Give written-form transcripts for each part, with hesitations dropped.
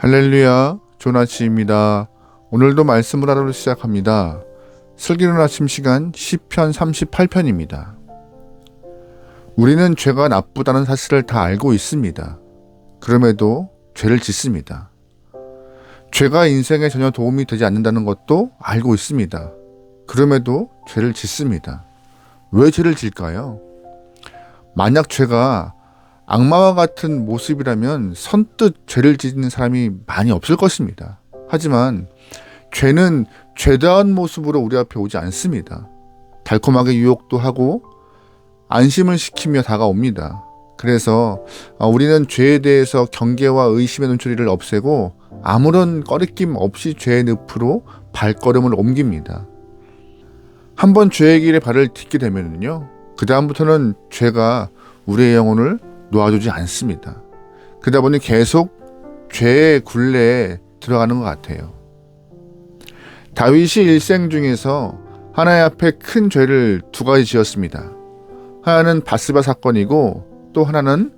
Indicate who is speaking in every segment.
Speaker 1: 할렐루야, 좋은 아침입니다. 오늘도 말씀을 하루 시작합니다. 슬기로운 아침 시간 시편 38편입니다. 우리는 죄가 나쁘다는 사실을 다 알고 있습니다. 그럼에도 죄를 짓습니다. 죄가 인생에 전혀 도움이 되지 않는다는 것도 알고 있습니다. 그럼에도 죄를 짓습니다. 왜 죄를 질까요? 만약 죄가 악마와 같은 모습이라면 선뜻 죄를 짓는 사람이 많이 없을 것입니다. 하지만 죄는 죄다운 모습으로 우리 앞에 오지 않습니다. 달콤하게 유혹도 하고 안심을 시키며 다가옵니다. 그래서 우리는 죄에 대해서 경계와 의심의 눈초리를 없애고 아무런 꺼리낌 없이 죄의 늪으로 발걸음을 옮깁니다. 한번 죄의 길에 발을 딛게 되면요, 그 다음부터는 죄가 우리의 영혼을 놓아주지 않습니다. 그러다 보니 계속 죄의 굴레에 들어가는 것 같아요. 다윗이 일생 중에서 하나님 앞에 큰 죄를 두 가지 지었습니다. 하나는 바스바 사건이고 또 하나는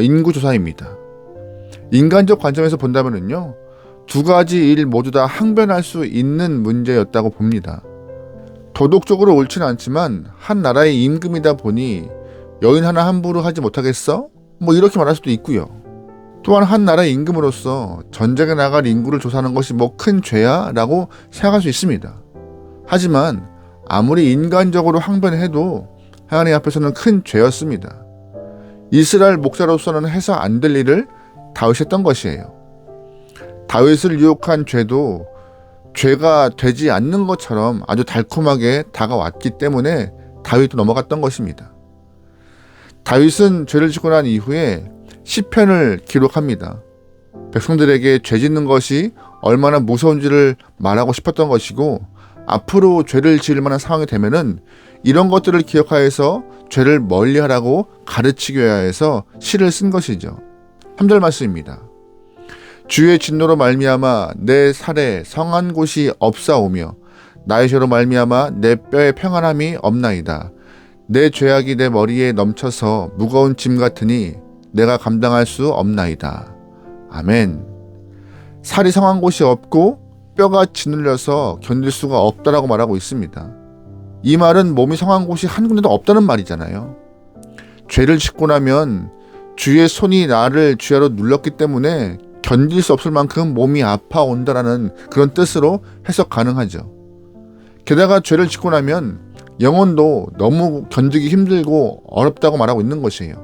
Speaker 1: 인구조사입니다. 인간적 관점에서 본다면요, 두 가지 일 모두 다 항변할 수 있는 문제였다고 봅니다. 도덕적으로 옳지는 않지만 한 나라의 임금이다 보니 여인 하나 함부로 하지 못하겠어? 이렇게 말할 수도 있고요. 또한 한 나라의 임금으로서 전쟁에 나갈 인구를 조사하는 것이 큰 죄야? 라고 생각할 수 있습니다. 하지만 아무리 인간적으로 항변해도 하나님 앞에서는 큰 죄였습니다. 이스라엘 목자로서는 해서 안 될 일을 다윗이 했던 것이에요. 다윗을 유혹한 죄도 죄가 되지 않는 것처럼 아주 달콤하게 다가왔기 때문에 다윗도 넘어갔던 것입니다. 다윗은 죄를 짓고 난 이후에 시편을 기록합니다. 백성들에게 죄 짓는 것이 얼마나 무서운지를 말하고 싶었던 것이고, 앞으로 죄를 지을 만한 상황이 되면은 이런 것들을 기억하여서 죄를 멀리하라고 가르치기 위하여서 시를 쓴 것이죠. 3절 말씀입니다. 주의 진노로 말미암아 내 살에 성한 곳이 없사오며 나의 죄로 말미암아 내 뼈에 평안함이 없나이다. 내 죄악이 내 머리에 넘쳐서 무거운 짐 같으니 내가 감당할 수 없나이다. 아멘. 살이 성한 곳이 없고 뼈가 짓눌려서 견딜 수가 없다라고 말하고 있습니다. 이 말은 몸이 성한 곳이 한 군데도 없다는 말이잖아요. 죄를 짓고 나면 주의 손이 나를 주야로 눌렀기 때문에 견딜 수 없을 만큼 몸이 아파온다라는 그런 뜻으로 해석 가능하죠. 게다가 죄를 짓고 나면 영혼도 너무 견디기 힘들고 어렵다고 말하고 있는 것이에요.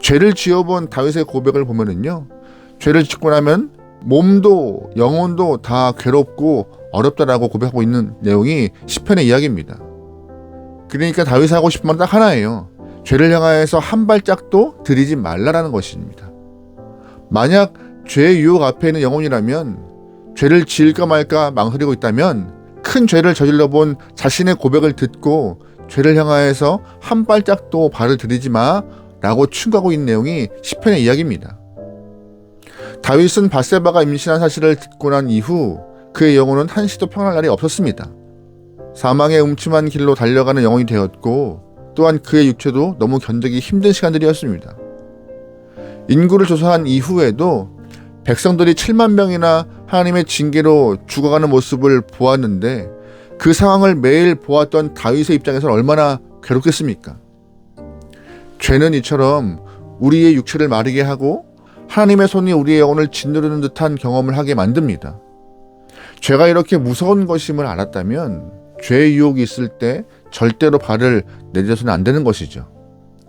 Speaker 1: 죄를 지어본 다윗의 고백을 보면은요, 죄를 짓고 나면 몸도 영혼도 다 괴롭고 어렵다라고 고백하고 있는 내용이 시편의 이야기입니다. 그러니까 다윗이 하고 싶은 말은 딱 하나예요. 죄를 향하여서 한 발짝도 들이지 말라라는 것입니다. 만약 죄의 유혹 앞에 있는 영혼이라면, 죄를 지을까 말까 망설이고 있다면 큰 죄를 저질러 본 자신의 고백을 듣고 죄를 향하여서 한 발짝도 발을 들이지 마 라고 충고하고 있는 내용이 시편의 이야기입니다. 다윗은 밧세바가 임신한 사실을 듣고 난 이후 그의 영혼은 한시도 평안할 날이 없었습니다. 사망의 음침한 길로 달려가는 영혼이 되었고, 또한 그의 육체도 너무 견디기 힘든 시간들이었습니다. 인구를 조사한 이후에도 백성들이 7만 명이나 하나님의 징계로 죽어가는 모습을 보았는데, 그 상황을 매일 보았던 다윗의 입장에서는 얼마나 괴롭겠습니까? 죄는 이처럼 우리의 육체를 마르게 하고 하나님의 손이 우리의 영혼을 짓누르는 듯한 경험을 하게 만듭니다. 죄가 이렇게 무서운 것임을 알았다면 죄의 유혹이 있을 때 절대로 발을 내딛어서는 안 되는 것이죠.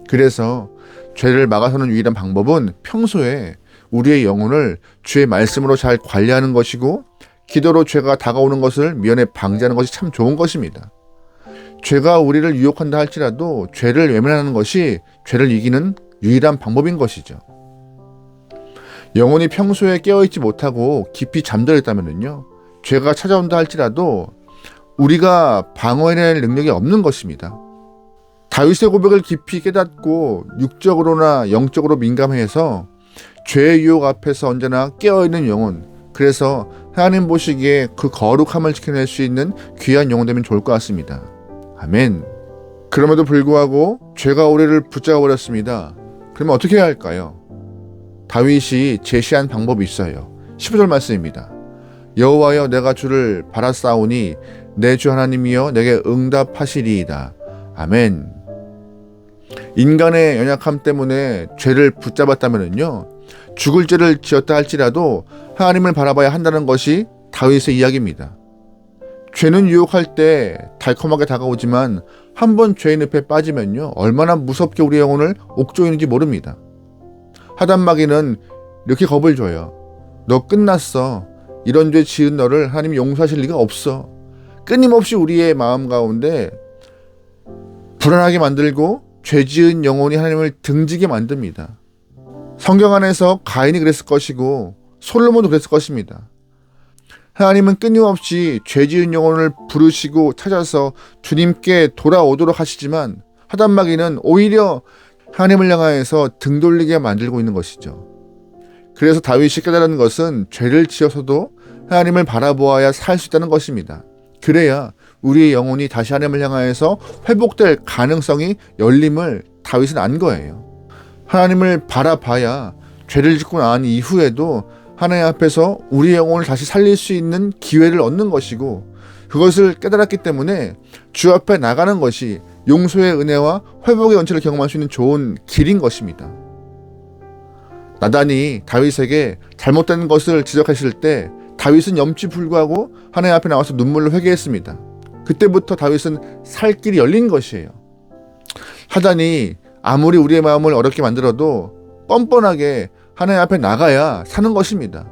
Speaker 1: 그래서 죄를 막아서는 유일한 방법은 평소에 우리의 영혼을 주의 말씀으로 잘 관리하는 것이고, 기도로 죄가 다가오는 것을 미연에 방지하는 것이 참 좋은 것입니다. 죄가 우리를 유혹한다 할지라도 죄를 외면하는 것이 죄를 이기는 유일한 방법인 것이죠. 영혼이 평소에 깨어있지 못하고 깊이 잠들어 있다면요, 죄가 찾아온다 할지라도 우리가 방어해낼 능력이 없는 것입니다. 다윗의 고백을 깊이 깨닫고 육적으로나 영적으로 민감해서 죄의 유혹 앞에서 언제나 깨어있는 영혼, 그래서 하나님 보시기에 그 거룩함을 지켜낼 수 있는 귀한 영혼 되면 좋을 것 같습니다. 아멘. 그럼에도 불구하고 죄가 우리를 붙잡아 버렸습니다. 그러면 어떻게 해야 할까요? 다윗이 제시한 방법이 있어요. 15절 말씀입니다. 여호와여 내가 주를 바라싸우니 내 주 하나님이여 내게 응답하시리이다. 아멘. 인간의 연약함 때문에 죄를 붙잡았다면요, 죽을 죄를 지었다 할지라도 하나님을 바라봐야 한다는 것이 다윗의 이야기입니다. 죄는 유혹할 때 달콤하게 다가오지만 한번 죄의 늪에 빠지면요, 얼마나 무섭게 우리 영혼을 옥조이는지 모릅니다. 하단마귀는 이렇게 겁을 줘요. 너 끝났어. 이런 죄 지은 너를 하나님이 용서하실 리가 없어. 끊임없이 우리의 마음 가운데 불안하게 만들고 죄 지은 영혼이 하나님을 등지게 만듭니다. 성경 안에서 가인이 그랬을 것이고 솔로몬도 그랬을 것입니다. 하나님은 끊임없이 죄 지은 영혼을 부르시고 찾아서 주님께 돌아오도록 하시지만 하단마귀는 오히려 하나님을 향하여서 등 돌리게 만들고 있는 것이죠. 그래서 다윗이 깨달은 것은 죄를 지어서도 하나님을 바라보아야 살 수 있다는 것입니다. 그래야 우리의 영혼이 다시 하나님을 향하여서 회복될 가능성이 열림을 다윗은 안 거예요. 하나님을 바라봐야 죄를 짓고 난 이후에도 하나님 앞에서 우리의 영혼을 다시 살릴 수 있는 기회를 얻는 것이고, 그것을 깨달았기 때문에 주 앞에 나가는 것이 용서의 은혜와 회복의恩賜을 경험할 수 있는 좋은 길인 것입니다. 나단이 다윗에게 잘못된 것을 지적했을 때 다윗은 염치불구하고 하나님 앞에 나와서 눈물로 회개했습니다. 그때부터 다윗은 살 길이 열린 것이에요. 사단이 아무리 우리의 마음을 어렵게 만들어도 뻔뻔하게 하나님 앞에 나가야 사는 것입니다.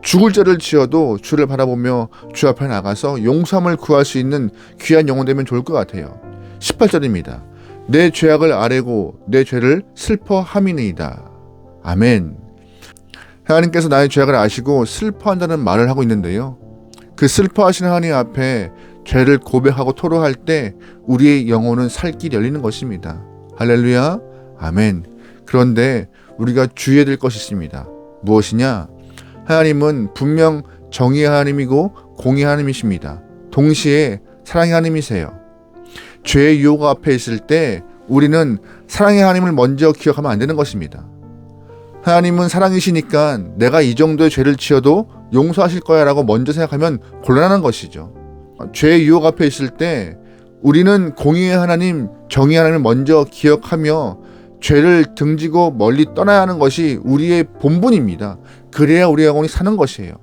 Speaker 1: 죽을 죄를 지어도 주를 바라보며 주 앞에 나가서 용서함을 구할 수 있는 귀한 영혼 되면 좋을 것 같아요. 18절입니다. 내 죄악을 아뢰고 내 죄를 슬퍼함이니이다. 아멘. 하나님께서 나의 죄악을 아시고 슬퍼한다는 말을 하고 있는데요, 그 슬퍼하시는 하나님 앞에 죄를 고백하고 토로할 때 우리의 영혼은 살 길이 열리는 것입니다. 할렐루야. 아멘. 그런데 우리가 주의해야 될 것이 있습니다. 무엇이냐? 하나님은 분명 정의의 하나님이고 공의의 하나님이십니다. 동시에 사랑의 하나님이세요. 죄의 유혹 앞에 있을 때 우리는 사랑의 하나님을 먼저 기억하면 안 되는 것입니다. 하나님은 사랑이시니까 내가 이 정도의 죄를 지어도 용서하실 거야 라고 먼저 생각하면 곤란한 것이죠. 죄의 유혹 앞에 있을 때 우리는 공의의 하나님, 정의의 하나님을 먼저 기억하며 죄를 등지고 멀리 떠나야 하는 것이 우리의 본분입니다. 그래야 우리의 영혼이 사는 것이에요.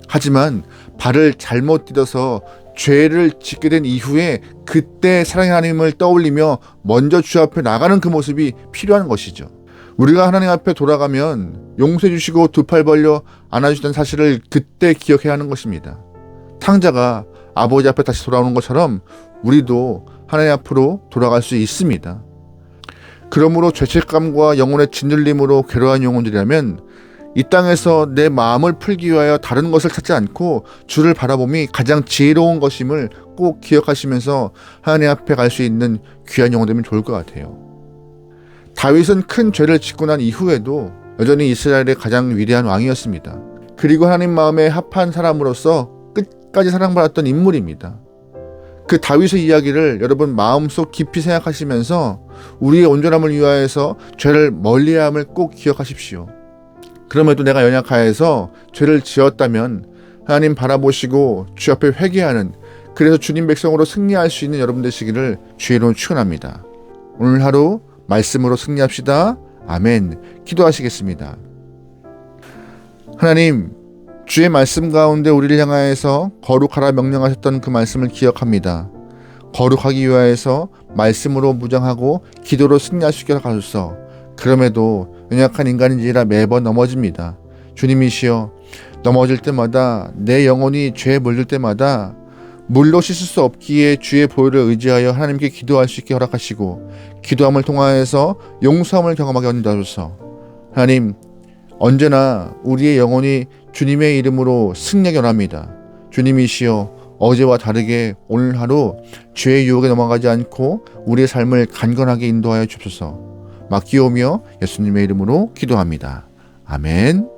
Speaker 1: 하지만 발을 잘못 디뎌서 죄를 짓게 된 이후에 그때 사랑의 하나님을 떠올리며 먼저 주 앞에 나가는 그 모습이 필요한 것이죠. 우리가 하나님 앞에 돌아가면 용서해 주시고 두 팔 벌려 안아주시던 사실을 그때 기억해야 하는 것입니다. 탕자가 아버지 앞에 다시 돌아오는 것처럼 우리도 하나님 앞으로 돌아갈 수 있습니다. 그러므로 죄책감과 영혼의 짓눌림으로 괴로워한 영혼들이라면 이 땅에서 내 마음을 풀기 위하여 다른 것을 찾지 않고 주를 바라봄이 가장 지혜로운 것임을 꼭 기억하시면서 하나님 앞에 갈 수 있는 귀한 영혼 되면 좋을 것 같아요. 다윗은 큰 죄를 짓고 난 이후에도 여전히 이스라엘의 가장 위대한 왕이었습니다. 그리고 하나님 마음에 합한 사람으로서 끝까지 사랑받았던 인물입니다. 그 다윗의 이야기를 여러분 마음속 깊이 생각하시면서 우리의 온전함을 위하여서 죄를 멀리함을 꼭 기억하십시오. 그럼에도 내가 연약하여서 죄를 지었다면 하나님 바라보시고 주 앞에 회개하는, 그래서 주님 백성으로 승리할 수 있는 여러분 되시기를 주의로 축원합니다. 오늘 하루 말씀으로 승리합시다. 아멘. 기도하시겠습니다. 하나님, 주의 말씀 가운데 우리를 향하여서 거룩하라 명령하셨던 그 말씀을 기억합니다. 거룩하기 위하여서 말씀으로 무장하고 기도로 승리할 수 있게 하소서. 그럼에도 연약한 인간인지라 매번 넘어집니다. 주님이시여, 넘어질 때마다 내 영혼이 죄에 물들 때마다 물로 씻을 수 없기에 주의 보혈을 의지하여 하나님께 기도할 수 있게 허락하시고 기도함을 통하여서 용서함을 경험하게 하소서. 하나님, 언제나 우리의 영혼이 주님의 이름으로 승리하게 원합니다. 주님이시여, 어제와 다르게 오늘 하루 죄의 유혹에 넘어가지 않고 우리의 삶을 간건하게 인도하여 주옵소서. 맡기오며 예수님의 이름으로 기도합니다. 아멘.